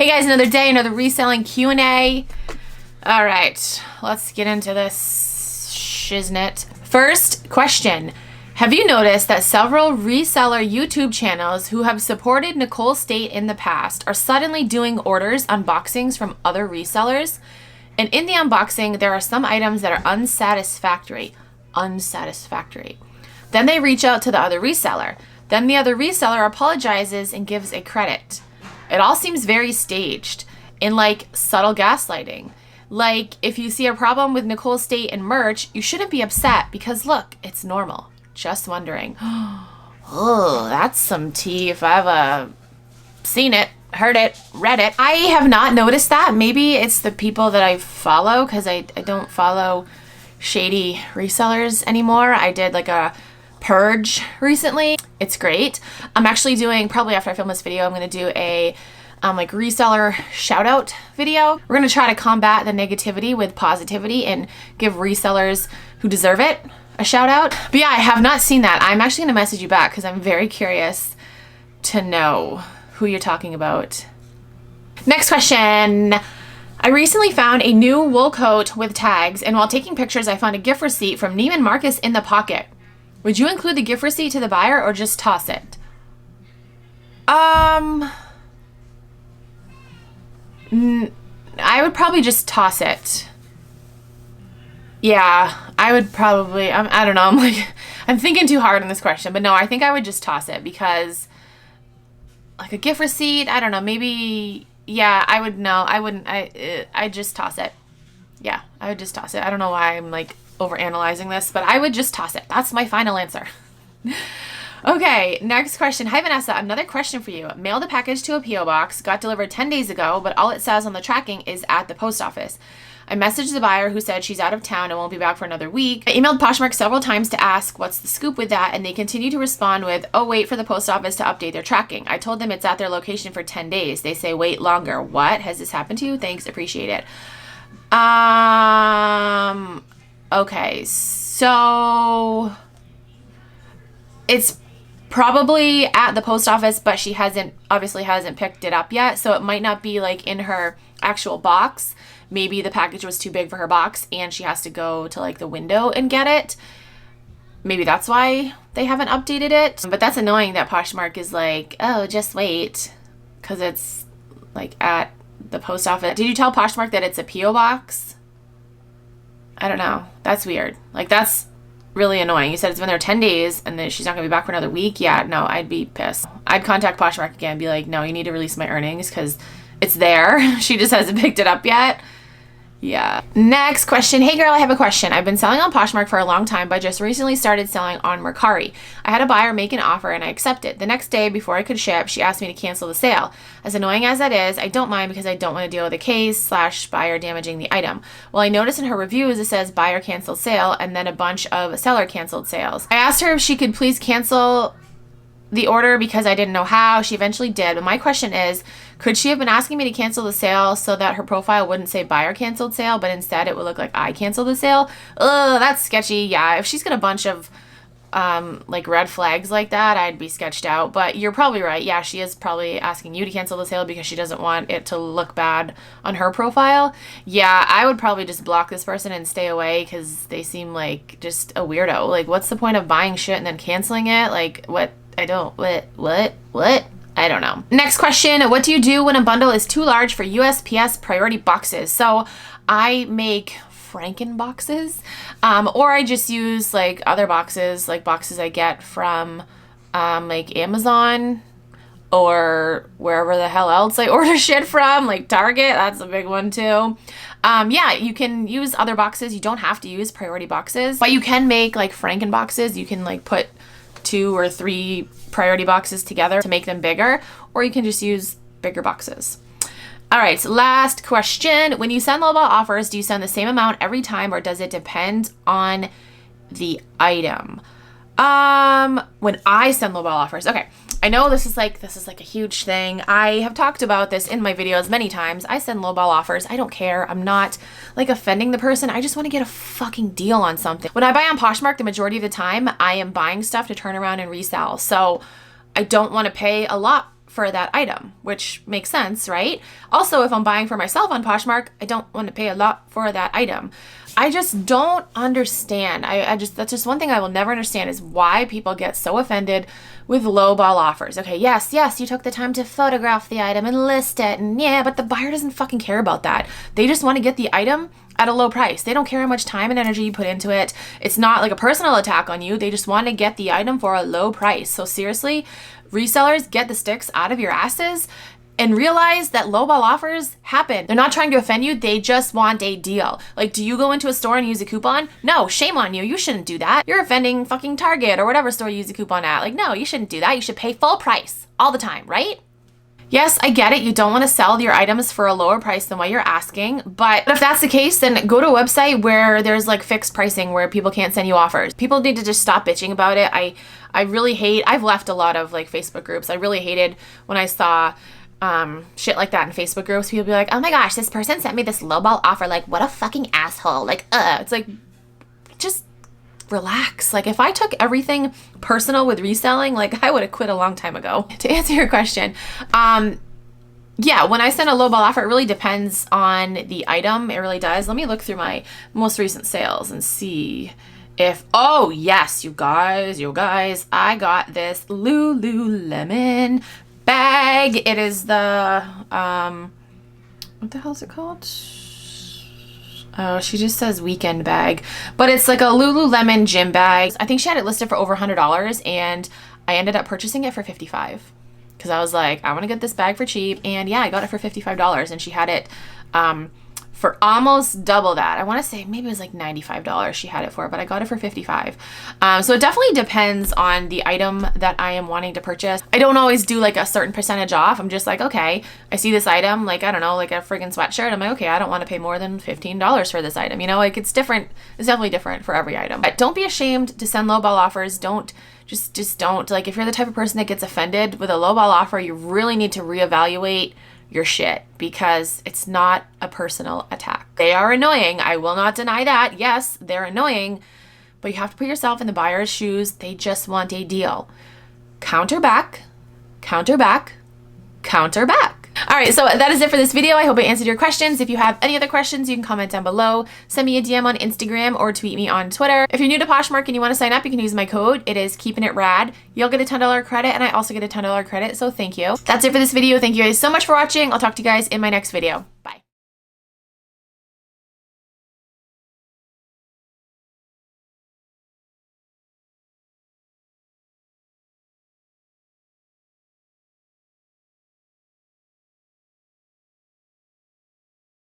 guys, another day, another reselling Q&A. All right, let's get into this shiznit. First question. Have you noticed that several reseller YouTube channels who have supported Nicole State in the past are suddenly doing orders unboxings from other resellers? And in the unboxing, there are some items that are unsatisfactory. Then they reach out to the other reseller. Then the other reseller apologizes and gives a credit. It all seems very staged and like subtle gaslighting. Like if you see a problem with Nicole State and merch, you shouldn't be upset because look, it's normal. Just wondering. Oh, that's some tea if I've seen it, heard it, read it. I have not noticed that. Maybe it's the people that I follow because I don't follow shady resellers anymore. I did like a purge recently. It's great. I'm actually doing, probably after I film this video, I'm going to do a like reseller shout out video. We're going to try to combat the negativity with positivity and give resellers who deserve it a shout out. But yeah, I have not seen that. I'm actually going to message you back because I'm very curious to know who you're talking about. Next question. I recently found a new wool coat with tags, and while taking pictures, I found a gift receipt from Neiman Marcus in the pocket. Would you include the gift receipt to the buyer or just toss it? I would probably just toss it. Yeah, I would probably, I don't know, I'm thinking too hard on this question, but no, I think I would just toss it because like a gift receipt, I don't know, maybe, yeah, I wouldn't, I'd just toss it. Yeah, I would just toss it. I don't know why I'm like overanalyzing this, but I would just toss it. That's my final answer. Okay, next question. Hi Vanessa, another question for you. Mailed a package to a P.O. box, got delivered 10 days ago, but all it says on the tracking is at the post office. I messaged the buyer who said she's out of town and won't be back for another week. I emailed Poshmark several times to ask what's the scoop with that, and they continue to respond with, oh, wait for the post office to update their tracking. I told them it's at their location for 10 days. They say wait longer. What? Has this happened to you? Thanks, appreciate it. Okay, so it's probably at the post office, but she obviously hasn't picked it up yet, so it might not be like in her actual box. Maybe the package was too big for her box and she has to go to like the window and get it. Maybe that's why they haven't updated it. But that's annoying that Poshmark is like, oh, just wait, because it's like at the post office. Did you tell Poshmark that it's a P.O. box? I don't know. That's weird. Like that's really annoying. You said it's been there 10 days and then she's not gonna be back for another week. Yeah, no, I'd be pissed. I'd contact Poshmark again and be like, no, you need to release my earnings because it's there. She just hasn't picked it up yet. Yeah. Next question. Hey girl, I have a question. I've been selling on Poshmark for a long time, but just recently started selling on Mercari. I had a buyer make an offer and I accepted. The next day before I could ship, she asked me to cancel the sale. As annoying as that is, I don't mind because I don't want to deal with a case / buyer damaging the item. Well, I noticed in her reviews it says buyer canceled sale and then a bunch of seller canceled sales. I asked her if she could please cancel the order because I didn't know how. She eventually did, but my question is, could she have been asking me to cancel the sale so that her profile wouldn't say buyer canceled sale, but instead it would look like I canceled the sale? Ugh, that's sketchy. Yeah, if she's got a bunch of like red flags like that, I'd be sketched out. But you're probably right. Yeah, she is probably asking you to cancel the sale because she doesn't want it to look bad on her profile. Yeah, I would probably just block this person and stay away because they seem like just a weirdo. Like, what's the point of buying shit and then canceling it? Like, what? I don't, what? I don't know. Next question. What do you do when a bundle is too large for USPS priority boxes? So I make Franken boxes, or I just use like other boxes, like boxes I get from like Amazon or wherever the hell else I order shit from, like Target. That's a big one too. Yeah, you can use other boxes. You don't have to use priority boxes, but you can make like Franken boxes. You can like put 2 or 3 priority boxes together to make them bigger, or you can just use bigger boxes. All right, so last question. When you send lowball offers, do you send the same amount every time or does it depend on the item? When I send lowball offers, okay, I know this is like a huge thing. I have talked about this in my videos many times. I send lowball offers. I don't care. I'm not like offending the person. I just want to get a fucking deal on something. When I buy on Poshmark, the majority of the time I am buying stuff to turn around and resell. So I don't want to pay a lot for that item, which makes sense, right? Also, if I'm buying for myself on Poshmark, I don't want to pay a lot for that item. I just don't understand. That's just one thing I will never understand is why people get so offended with lowball offers. Okay, yes, you took the time to photograph the item and list it, and yeah, but the buyer doesn't fucking care about that. They just want to get the item at a low price. They don't care how much time and energy you put into it. It's not like a personal attack on you. They just want to get the item for a low price. So seriously, resellers, get the sticks out of your asses and realize that lowball offers happen. They're not trying to offend you. They just want a deal. Like, do you go into a store and use a coupon? No, shame on you. You shouldn't do that. You're offending fucking Target or whatever store you use a coupon at. Like, no, you shouldn't do that. You should pay full price all the time, right? Yes, I get it. You don't want to sell your items for a lower price than what you're asking. But if that's the case, then go to a website where there's like fixed pricing where people can't send you offers. People need to just stop bitching about it. I really hate, I've left a lot of like Facebook groups. I really hated when I saw shit like that in Facebook groups. People be like, oh my gosh, this person sent me this lowball offer. Like, what a fucking asshole. Like, it's like, just relax. Like, if I took everything personal with reselling, like, I would have quit a long time ago. To answer your question, yeah, when I send a lowball offer, it really depends on the item. It really does. Let me look through my most recent sales and see if, oh yes, you guys, I got this Lululemon bag. It is the, what the hell is it called? Oh, she just says weekend bag, but it's like a Lululemon gym bag. I think she had it listed for over $100 and I ended up purchasing it for $55 because I was like, I want to get this bag for cheap. And yeah, I got it for $55 and she had it, for almost double that. I want to say maybe it was like $95 she had it for, but I got it for $55. So it definitely depends on the item that I am wanting to purchase. I don't always do like a certain percentage off. I'm just like, okay, I see this item, like, I don't know, like a friggin' sweatshirt. I'm like, okay, I don't want to pay more than $15 for this item. You know, like it's different. It's definitely different for every item. But don't be ashamed to send lowball offers. Just don't. Like, if you're the type of person that gets offended with a lowball offer, you really need to reevaluate your shit because it's not a personal attack. They are annoying. I will not deny that. Yes, they're annoying, but you have to put yourself in the buyer's shoes. They just want a deal. Counter back, counter back, counter back. All right, so that is it for this video. I hope I answered your questions. If you have any other questions, you can comment down below. Send me a DM on Instagram or tweet me on Twitter. If you're new to Poshmark and you want to sign up, you can use my code. It is KeepinItRad. You'll get a $10 credit, and I also get a $10 credit, so thank you. That's it for this video. Thank you guys so much for watching. I'll talk to you guys in my next video. Bye.